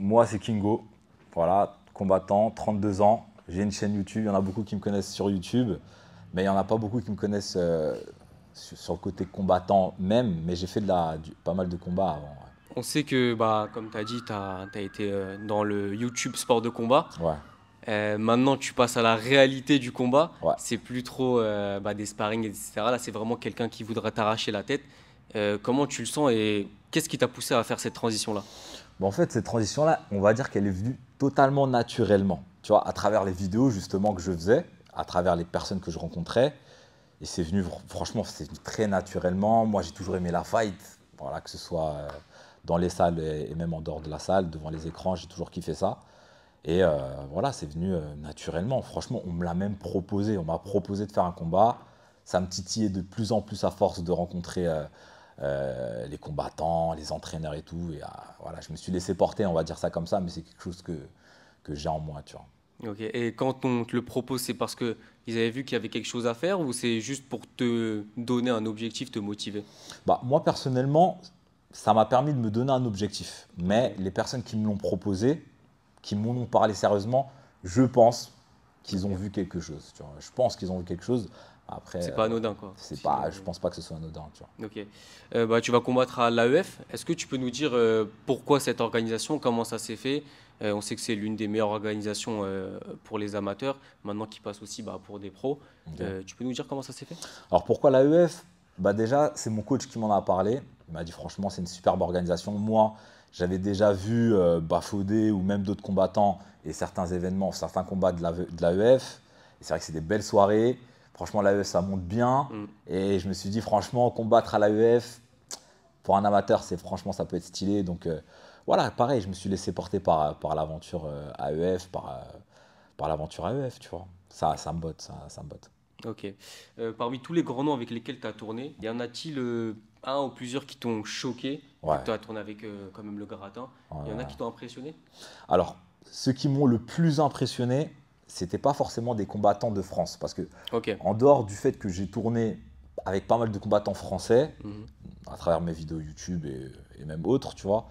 Moi, c'est Kingo. Voilà, combattant, 32 ans. J'ai une chaîne YouTube. Il y en a beaucoup qui me connaissent sur YouTube, mais il n'y en a pas beaucoup qui me connaissent sur le côté combattant même. Mais j'ai fait pas mal de combats avant. On sait que, bah, comme tu as dit, tu as été dans le YouTube sport de combat. Ouais, Maintenant, tu passes à la réalité du combat. ouais. C'est plus trop des sparring, etc. Là, c'est vraiment quelqu'un qui voudra t'arracher la tête. Comment tu le sens et qu'est-ce qui t'a poussé à faire cette transition-là? Bon, en fait, cette transition-là, on va dire qu'elle est venue totalement naturellement. Tu vois, à travers les vidéos justement que je faisais, à travers les personnes que je rencontrais. Et c'est venu, franchement, c'est venu très naturellement. Moi, j'ai toujours aimé la fight. Voilà, que ce soit dans les salles et même en dehors de la salle, devant les écrans, j'ai toujours kiffé ça. Et voilà, c'est venu naturellement. Franchement, on me l'a même proposé. On m'a proposé de faire un combat. Ça me titillait de plus en plus à force de rencontrer les combattants, les entraîneurs et tout. Et voilà, je me suis laissé porter, on va dire ça comme ça, mais c'est quelque chose que j'ai en moi, tu vois. Ok. Et quand on te le propose, c'est parce que ils avaient vu qu'il y avait quelque chose à faire ou c'est juste pour te donner un objectif, te motiver? Bah, moi, personnellement, ça m'a permis de me donner un objectif. Ok. Mais les personnes qui me l'ont proposé, qui m'en ont parlé sérieusement, je pense qu'ils ont Ok. vu quelque chose. Tu vois. Je pense qu'ils ont vu quelque chose. Après, C'est pas anodin, quoi. c'est Si, pas, je pense pas que ce soit anodin. Tu vois. ok. Bah, tu vas combattre à l'AEF. Est-ce que tu peux nous dire pourquoi cette organisation, comment ça s'est fait? On sait que c'est l'une des meilleures organisations pour les amateurs, maintenant qui passe aussi bah, pour des pros. Ok. Tu peux nous dire comment ça s'est fait? Alors pourquoi l'AEF? Bah déjà, c'est mon coach qui m'en a parlé. Il m'a dit franchement, c'est une superbe organisation. Moi, j'avais déjà vu Bafodé ou même d'autres combattants et certains événements, certains combats de l'AEF. Et c'est vrai que c'est des belles soirées. Franchement, l'AEF, ça monte bien. Hmm. Et je me suis dit, franchement, combattre à l'AEF, pour un amateur, franchement, ça peut être stylé. Donc voilà, pareil, je me suis laissé porter par l'aventure AEF, par l'aventure AEF, tu vois. Ça me botte, ça me botte. Ok. Parmi tous les grands noms avec lesquels tu as tourné, y en a-t-il un ou plusieurs qui t'ont choqué, vu que Ouais. tu as tourné avec quand même le Gratin? Il y en a qui t'ont impressionné? Alors, ceux qui m'ont le plus impressionné, c'était pas forcément des combattants de France. Parce que, Ok. en dehors du fait que j'ai tourné avec pas mal de combattants français, Mhm. à travers mes vidéos YouTube et même autres, tu vois,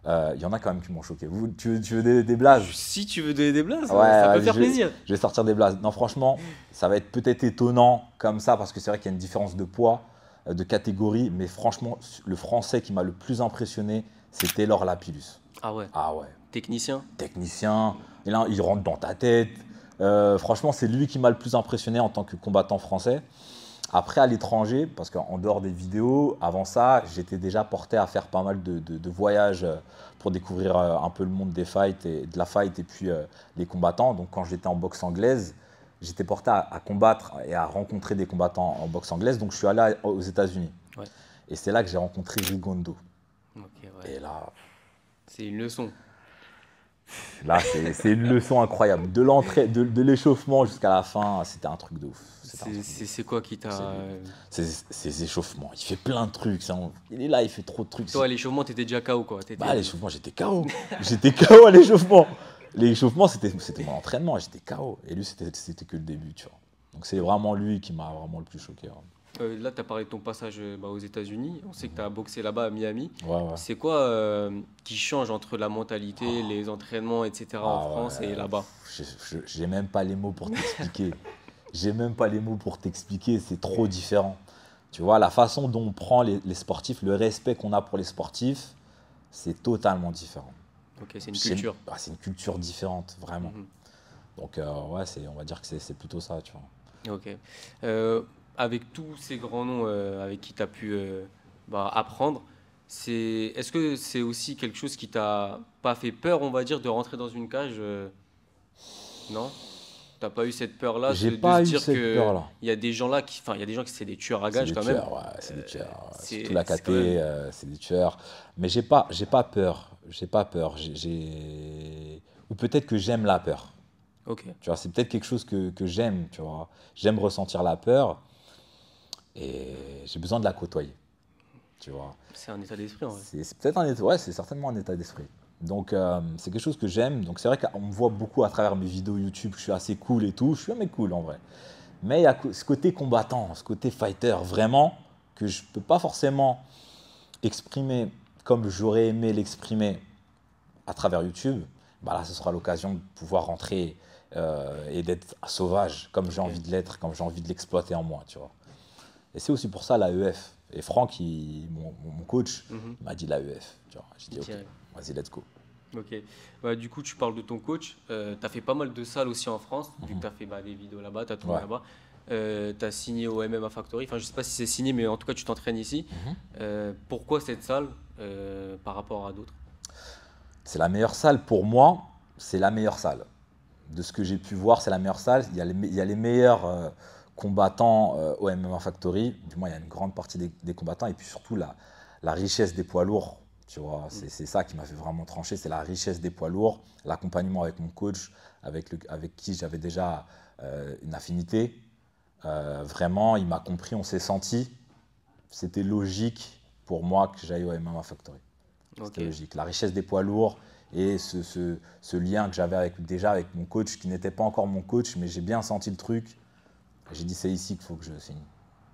il y en a quand même qui m'ont choqué. Tu veux des blazes? Si tu veux donner des blagues, Ouais, ça peut vas-y, faire plaisir. je vais sortir des blazes. Non, franchement, ça va être peut-être étonnant comme ça, parce que c'est vrai qu'il y a une différence de poids, de catégorie, mais franchement, le français qui m'a le plus impressionné, c'est Taylor Lapillus. Ah ouais. Ah ouais, Technicien? technicien, et là, il rentre dans ta tête. Franchement, c'est lui qui m'a le plus impressionné en tant que combattant français. Après, à l'étranger, parce qu'en dehors des vidéos, avant ça, j'étais déjà porté à faire pas mal de voyages pour découvrir un peu le monde des fights et de la fight et puis les combattants. Donc, quand j'étais en boxe anglaise, j'étais porté à combattre et à rencontrer des combattants en boxe anglaise. Donc, je suis allé aux États-Unis. Ouais. Et c'est là que j'ai rencontré Rigondo. Ok, ouais. Et là, C'est une leçon. c'est une leçon incroyable. De l'entrée, de l'échauffement jusqu'à la fin, c'était un truc de ouf. C'était un truc de ouf. C'est quoi qui C'est t'a. lui. Ses échauffements. Il fait plein de trucs. Il est là, il fait trop de trucs. Toi, à l'échauffement, t'étais déjà KO, quoi. Bah, à l'échauffement, j'étais KO. J'étais KO à l'échauffement. L'échauffement, c'était mon entraînement. J'étais KO. Et lui, c'était que le début, tu vois. Donc, c'est vraiment lui qui m'a vraiment le plus choqué. Ouais, Là, tu as parlé de ton passage bah, aux États-Unis. On sait que tu as boxé là-bas à Miami. ouais. Ouais. C'est quoi qui change entre la mentalité, les entraînements, etc. en Ah France et ouais. là-bas? J'ai même pas les mots pour t'expliquer. J'ai même pas les mots pour t'expliquer. C'est trop différent. Tu vois, la façon dont on prend les sportifs, le respect qu'on a pour les sportifs, c'est totalement différent. Ok, c'est une culture. C'est une culture différente, vraiment. Mhm. Donc, ouais, on va dire que c'est plutôt ça, tu vois. Ok. Avec tous ces grands noms avec qui tu as pu bah, apprendre, est-ce que c'est aussi quelque chose qui t'a pas fait peur, on va dire, de rentrer dans une cage non? T'as pas eu cette peur-là J'ai de se pas eu dire cette que peur-là. il y a des gens là qui, enfin, il y a des gens qui c'est des tueurs à C'est gages des quand même. tueurs, ouais, c'est des tueurs. Surtout la C'est quand même. KT, c'est des tueurs. Mais j'ai pas peur. J'ai pas peur. Ou peut-être que j'aime la peur. Ok. Tu vois, c'est peut-être quelque chose que j'aime, tu vois. J'aime ressentir la peur et j'ai besoin de la côtoyer, tu vois. C'est un état d'esprit en vrai. C'est peut-être un état, ouais, c'est certainement un état d'esprit. Donc, c'est quelque chose que j'aime. Donc, c'est vrai qu'on me voit beaucoup à travers mes vidéos YouTube, je suis assez cool et tout. Je suis un mec cool en vrai. Mais il y a ce côté combattant, ce côté fighter, vraiment, que je ne peux pas forcément exprimer comme j'aurais aimé l'exprimer à travers YouTube, bah là, ce sera l'occasion de pouvoir rentrer et d'être sauvage, comme j'ai Ok. envie de l'être, comme j'ai envie de l'exploiter en moi, tu vois. Et c'est aussi pour ça l'AEF. Et Franck, mon coach, Mhm. il m'a dit l'AEF. Tu vois. J'ai dit, ok, Direct. vas-y, let's go. Ok. Bah, du coup, tu parles de ton coach. Tu as fait pas mal de salles aussi en France, vu que Mhm. tu as fait bah, des vidéos là-bas, tu as tourné Ouais. là-bas. Tu as signé au MMA Factory. Enfin, je sais pas si c'est signé, mais en tout cas, tu t'entraînes ici. Mhm. Pourquoi cette salle par rapport à d'autres? C'est la meilleure salle pour moi, c'est la meilleure salle. De ce que j'ai pu voir, c'est la meilleure salle. Il y a les meilleurs combattants au MMA Factory. Du moins, il y a une grande partie des combattants. Et puis surtout, la richesse des poids lourds. Tu vois, Mm. c'est ça qui m'a fait vraiment trancher. C'est la richesse des poids lourds, l'accompagnement avec mon coach, avec qui j'avais déjà une affinité. Vraiment, il m'a compris, on s'est senti. C'était logique pour moi que j'aille au MMA Factory. Ok. C'était logique. La richesse des poids lourds et ce lien que j'avais déjà avec mon coach, qui n'était pas encore mon coach, mais j'ai bien senti le truc. J'ai dit, c'est ici qu'il faut que je signe.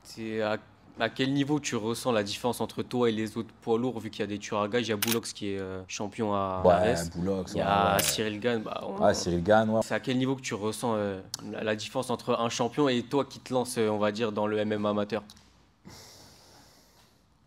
C'est à quel niveau tu ressens la différence entre toi et les autres poids lourds, vu qu'il y a des tueurs à gages? Il y a Boulox qui est champion à Ouais, RS. Boulox, Il y ouais, a ouais. Cyril Gane. Ouais, Cyril Gane, ouais. C'est à quel niveau que tu ressens la différence entre un champion et toi qui te lances, on va dire, dans le MMA amateur?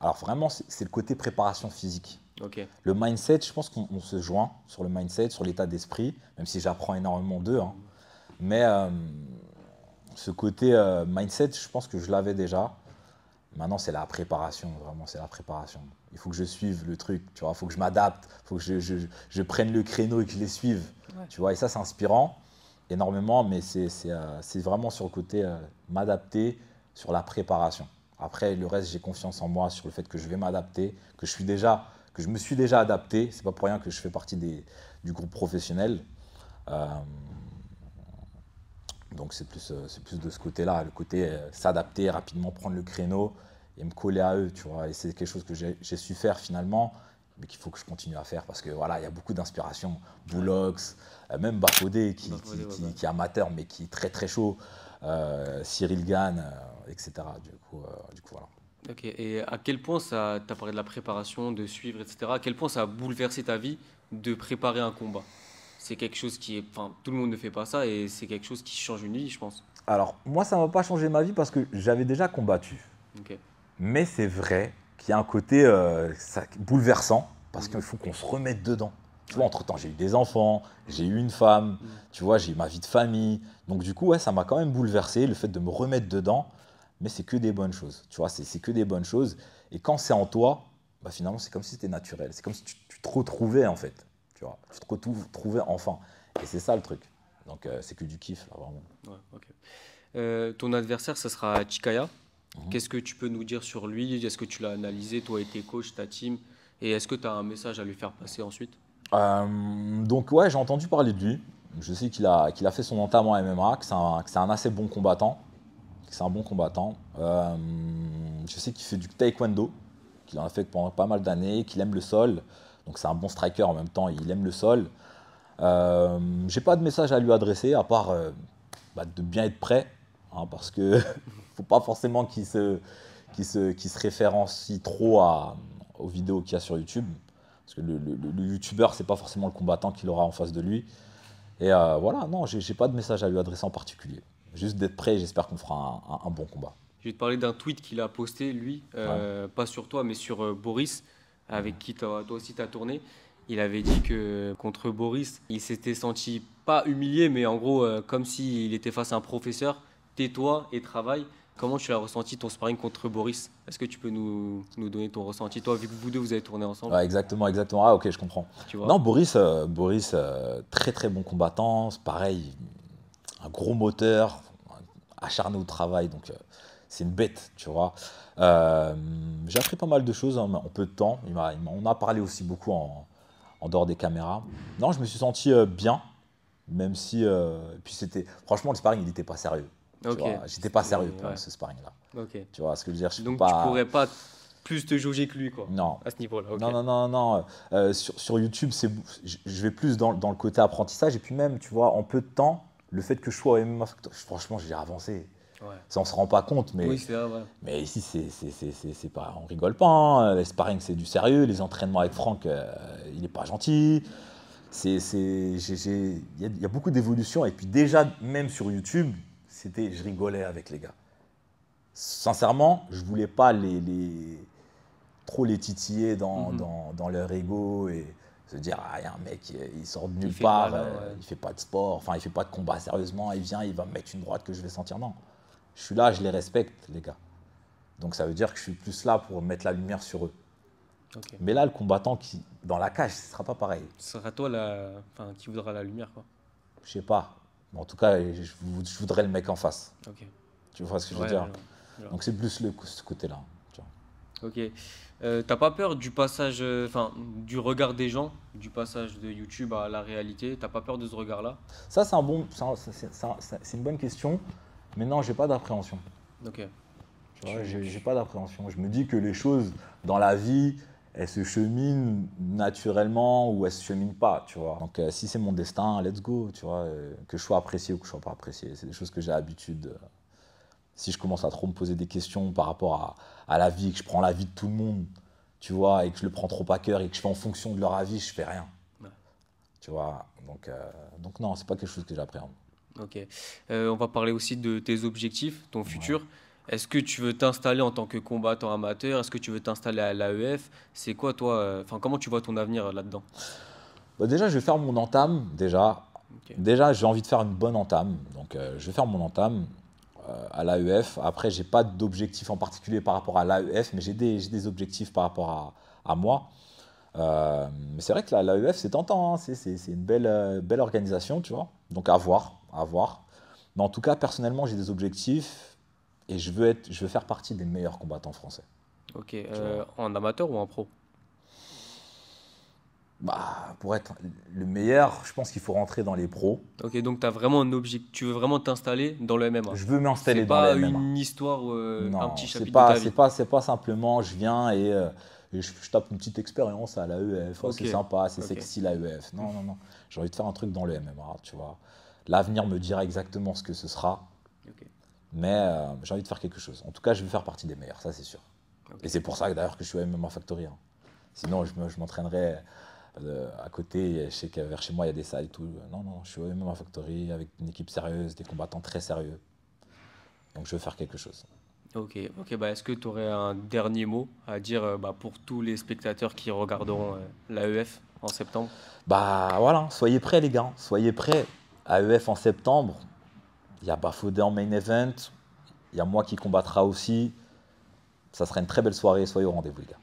Alors vraiment, c'est le côté préparation physique. Ok. Le mindset, je pense qu'on se joint sur le mindset, sur l'état d'esprit, même si j'apprends énormément d'eux. Hein. Mais ce côté mindset, je pense que je l'avais déjà. Maintenant, c'est la préparation, vraiment, c'est la préparation. Il faut que je suive le truc, tu vois, il faut que je m'adapte, il faut que je prenne le créneau et que je les suive. Ouais. Tu vois, et ça, c'est inspirant énormément, mais c'est vraiment sur le côté m'adapter, sur la préparation. Après, le reste, j'ai confiance en moi sur le fait que je vais m'adapter, que je me suis déjà adapté. C'est pas pour rien que je fais partie du groupe professionnel. Euh, donc c'est plus de ce côté-là, le côté s'adapter rapidement, prendre le créneau et me coller à eux, tu vois. Et c'est quelque chose que j'ai su faire finalement, mais qu'il faut que je continue à faire parce que voilà, il y a beaucoup d'inspiration. Boulox, même Bafodé Bafodé, ouais, bah. qui est amateur mais qui est très très chaud, Cyril Gane, etc. Du coup voilà. Ok. Et à quel point ça, t'as parlé de la préparation, de suivre, etc. À quel point ça a bouleversé ta vie de préparer un combat? C'est quelque chose qui est, enfin, tout le monde ne fait pas ça et c'est quelque chose qui change une vie, je pense. Alors moi, ça ne m'a pas changé ma vie parce que j'avais déjà combattu. Ok. Mais c'est vrai qu'il y a un côté bouleversant parce qu'il Mhm. faut qu'on se remette dedans. Tu vois, Ouais. entre-temps, j'ai eu des enfants, j'ai eu une femme, Mhm. tu vois, j'ai eu ma vie de famille. Donc du coup, ouais, ça m'a quand même bouleversé, le fait de me remettre dedans. Mais c'est que des bonnes choses, tu vois, c'est que des bonnes choses. Et quand c'est en toi, bah, finalement, c'est comme si c'était naturel. C'est comme si tu te retrouvais, en fait. Tu vois, tu te retrouvais enfin. Et c'est ça le truc. Donc c'est que du kiff, là, vraiment. Ouais, ok. Ton adversaire, ça sera Chikaya. Mhm. Qu'est-ce que tu peux nous dire sur lui? Est-ce que tu l'as analysé, toi et tes coachs, ta team? Et est-ce que tu as un message à lui faire passer ensuite? Donc ouais, j'ai entendu parler de lui. Je sais qu'il a fait son entame en MMA, que c'est un assez bon combattant. Que c'est un bon combattant. Je sais qu'il fait du taekwondo, qu'il en a fait pendant pas mal d'années, qu'il aime le sol. Donc c'est un bon striker en même temps, il aime le sol. J'ai pas de message à lui adresser, à part de bien être prêt, hein, parce que faut pas forcément qu'il se référencie trop aux vidéos qu'il y a sur YouTube. Parce que le youtubeur, c'est pas forcément le combattant qu'il aura en face de lui. Et voilà, non, j'ai pas de message à lui adresser en particulier. Juste d'être prêt et j'espère qu'on fera un bon combat. Je vais te parler d'un tweet qu'il a posté, lui, Ouais. pas sur toi, mais sur Boris, Mhm. avec qui toi aussi tu as tourné. Il avait dit que contre Boris, il s'était senti pas humilié, mais en gros, comme s'il était face à un professeur. Tais-toi et travaille. Comment tu l'as ressenti ton sparring contre Boris? Est-ce que tu peux nous donner ton ressenti, toi, vu que vous deux vous avez tourné ensemble, Ouais, exactement, exactement. Ah, ok, je comprends. tu vois? Non, Boris, très très bon combattant. C'est pareil, un gros moteur, acharné au travail. Donc, c'est une bête, tu vois. Euh, j'ai appris pas mal de choses en peu de temps. On a parlé aussi beaucoup en dehors des caméras. Non, je me suis senti bien, même si. Puis franchement, le sparring, il n'était pas sérieux. Tu Ok, vois, j'étais pas sérieux c'était... pendant Ouais, ce sparring-là. ok. Tu vois ce que je veux dire? Je peux Donc tu pas. pourrais pas plus te jauger que lui, quoi, Non, à ce niveau-là, ok. non, non, non, non. Sur YouTube, je vais plus dans le côté apprentissage. Et puis même, tu vois, en peu de temps, le fait que je sois au MMA Factory, franchement, j'ai avancé. Ouais. Ça, on se rend pas compte, Oui, c'est vrai, ouais. mais ici, c'est pas, on rigole pas. Hein. Les sparring, c'est du sérieux. Les entraînements avec Franck, il est pas gentil. Il y a beaucoup d'évolution. Et puis déjà, même sur YouTube, je rigolais avec les gars. Sincèrement, je voulais pas trop les titiller dans leur ego et se dire, ah, il y a un mec, il sort de Il nulle fait le part, malin, ouais. il fait pas de sport, enfin, il fait pas de combat sérieusement, il vient, il va me mettre une droite que je vais sentir. Non, je suis là, je les respecte, les gars. Donc ça veut dire que je suis plus là pour mettre la lumière sur eux. Ok. Mais là, le combattant qui, dans la cage, ce sera pas pareil. Ce sera toi enfin, qui voudra la lumière, quoi. Je sais pas. Mais en tout cas, je voudrais le mec en face. Ok. Tu vois ce que je veux Ouais, dire? genre. Donc c'est plus ce côté-là. Tu vois. Ok. T'as pas peur du passage, enfin, du regard des gens, du passage de YouTube à la réalité? T'as pas peur de ce regard-là? Ça, c'est une bonne question. Mais non, j'ai pas d'appréhension. Ok. Tu vois, j'ai pas d'appréhension. Je me dis que les choses dans la vie, elles se cheminent naturellement ou elles se cheminent pas, tu vois. Donc si c'est mon destin, let's go, tu vois. Que je sois apprécié ou que je sois pas apprécié, c'est des choses que j'ai l'habitude. Si je commence à trop me poser des questions par rapport à la vie, que je prends la vie de tout le monde, tu vois, et que je le prends trop à cœur et que je fais en fonction de leur avis, je fais rien. Ouais. Tu vois. Donc non, c'est pas quelque chose que j'appréhende. Ok. On va parler aussi de tes objectifs, ton futur. Est-ce que tu veux t'installer en tant que combattant amateur? Est-ce que tu veux t'installer à l'AEF? C'est quoi, toi, enfin, comment tu vois ton avenir là-dedans? Bah, déjà, je vais faire mon entame. Ok. Déjà, j'ai envie de faire une bonne entame. Donc, je vais faire mon entame à l'AEF. Après, j'ai pas d'objectif en particulier par rapport à l'AEF, mais j'ai des objectifs par rapport à moi. Mais c'est vrai que l'AEF, c'est tentant. Hein. C'est une belle organisation, tu vois. Donc, à voir, à voir. Mais en tout cas, personnellement, j'ai des objectifs et je veux faire partie des meilleurs combattants français. Ok. Tu vois. En amateur ou en pro? Bah, pour être le meilleur, je pense qu'il faut rentrer dans les pros. Ok, donc t'as vraiment un objectif, tu veux vraiment t'installer dans le MMA. Je veux C'est m'installer dans les pas MMA. une histoire, un petit Non, chapitre de ta vie. c'est pas simplement je viens et je tape une petite expérience à l'AEF. Oh, Ok, c'est sympa, c'est ok, sexy l'AEF. Non, non, non. J'ai envie de faire un truc dans le MMA, tu vois. L'avenir me dira exactement ce que ce sera, ok, mais j'ai envie de faire quelque chose. En tout cas, je veux faire partie des meilleurs, ça c'est sûr. ok. Et c'est pour ça d'ailleurs que je suis au MMA Factory. Hein. Sinon, je m'entraînerais à côté. Je sais que vers chez moi, il y a des salles et tout. Non, non, je suis au MMA Factory avec une équipe sérieuse, des combattants très sérieux. Donc, je veux faire quelque chose. Ok, ok, bah est-ce que tu aurais un dernier mot à dire bah, pour tous les spectateurs qui regarderont l'AEF en septembre? Bah voilà, soyez prêts les gars, soyez prêts. AEF en septembre, il y a Bafodé en main event, il y a moi qui combattra aussi. Ça sera une très belle soirée, soyez au rendez-vous les gars.